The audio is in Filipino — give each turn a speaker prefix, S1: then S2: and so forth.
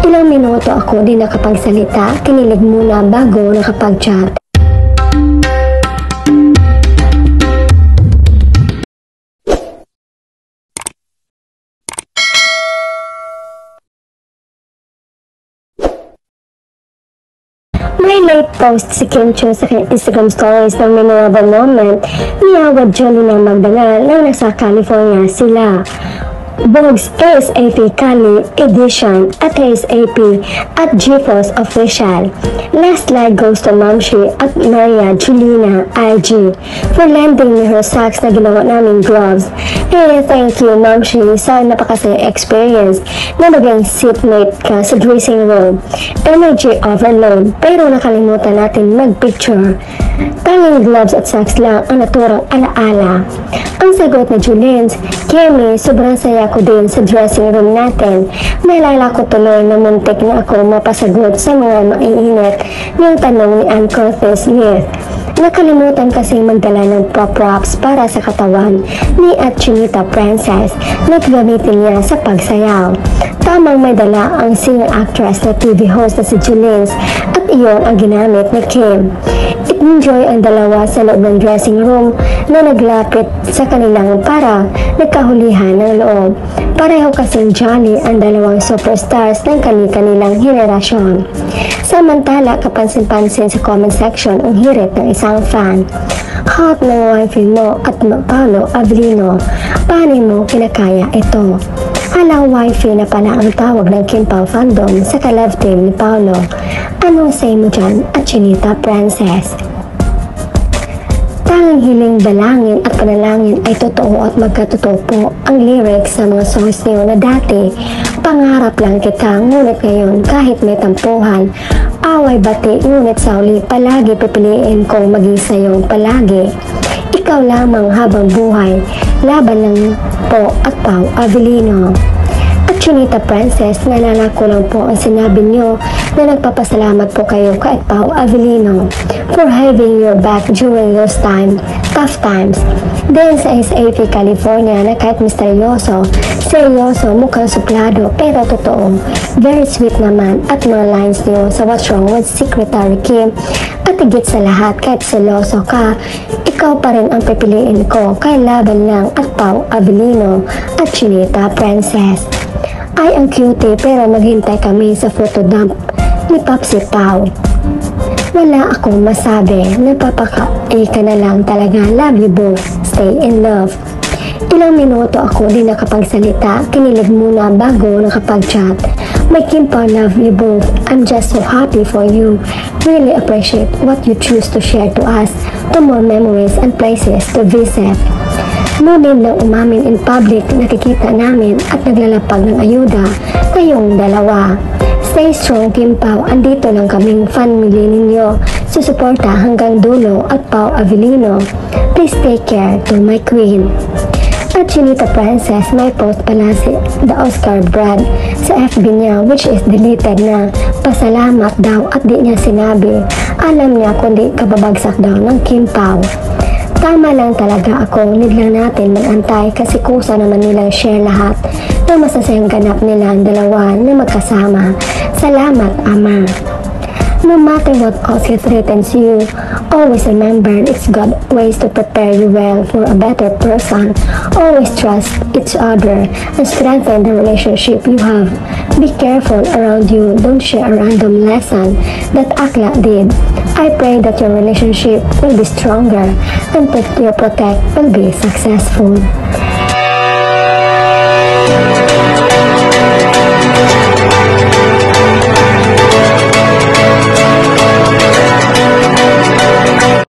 S1: Ilang minuto ako di nakapagsalita, kinilig muna bago nakapag-chat. May late post si Kim Chiu sa kanyang Instagram stories ng memorable moment ni Howard Jolina Magdangal nang nasa California sila. Vogue's ASAP Cali Edition at ASAP at GeForce Official. Last like goes to Mamshi at Maria Julina IG for lending me her socks na ginawa naming gloves. Hey, thank you Mamshi sa napakasaya experience na maging seatmate ka sa dressing room. Energy overload pero nakalimutan natin mag-picture. Tanging gloves at socks lang ang naturang alaala. Ang sagot ni Julins, Kemi, sobrang saya ko din sa dressing room natin. Naalala ko tuloy na muntik na ako mapasagot sa mga maiinit ng tanong ni Ann Curtis Smith. Nakalimutan kasing magdala ng props para sa katawan ni at Chinita Princess na gamitin niya sa pagsayaw. Tamang may dala ang singer-actress na TV host na si Julins at iyon ang ginamit ni Kim. Enjoy ang dalawa sa loob ng dressing room na naglapit sa kanilang para nagkahulihan ng loob. Pareho kasing jolly ang dalawang superstars ng kanilang henerasyon. Samantala, kapansin-pansin sa comment section ang hirit ng isang fan. Hot ng wifey mo at Paolo Avellino. Paano mo kinakaya ito? Alang wifey na pala ang tawag ng Kim Pao fandom sa ka-love team ni Paolo. Anong say mo dyan at Chinita Princess? Tanging hiling, dalangin at panalangin ay totoo at magkatotoo po ang lyrics sa mga songs niyo na dati. Pangarap lang kita, ngunit ngayon kahit may tampuhan, away bati, ngunit sa uli palagi pipiliin kong maging sa'yo palagi. Ikaw lamang habang buhay, laban lang po at Pao Avellino. At Chinita Princess, naalala ko lang po ang sinabi niyo na nagpapasalamat po kayo kay Pao Avellino for having your back during those tough times. Then sa SAP California na kahit misteryoso, seryoso, mukhang suplado pero totoo. Very sweet naman at mga lines niyo sa What's Wrong with Secretary Kim. At higit sa lahat, kahit seloso ka, ikaw pa rin ang pipiliin ko kay laban lang at Pao Avellino at Chinita Princess. Ay ang cutie pero maghintay kami sa photo dump ni Popsi Pao. Wala akong masabi, napapaka-A ka na lang talaga, love you both, stay in love. Ilang minuto ako di nakapagsalita, kinilig muna bago nakapag-chat. My Kim Pao, love you both, I'm just so happy for you. Really appreciate what you choose to share to us, to more memories and places to visit. Ngunit nang umamin in public, nakikita namin at naglalapag ng ayuda kayong dalawa. Stay strong Kim Pao, andito lang kaming family ninyo, susuporta hanggang dulo at Pao Avellino. Please take care to my queen. At Chinita Princess, may post pala si The Oscar Brad sa FB niya which is deleted na. Pasalamat daw at di niya sinabi. Alam niya kundi kababagsak daw ng Kim Pao. Tama lang talaga ako, need lang natin mag-antay kasi kusa naman nilang share lahat ng masasayang ganap nila ang dalawa na magkasama. Salamat, Ama. No matter what also threatens you, always remember it's God's ways to prepare you well for a better person. Always trust each other and strengthen the relationship you have. Be careful around you. Don't share a random lesson that Akla did. I pray that your relationship will be stronger and that your protect will be successful.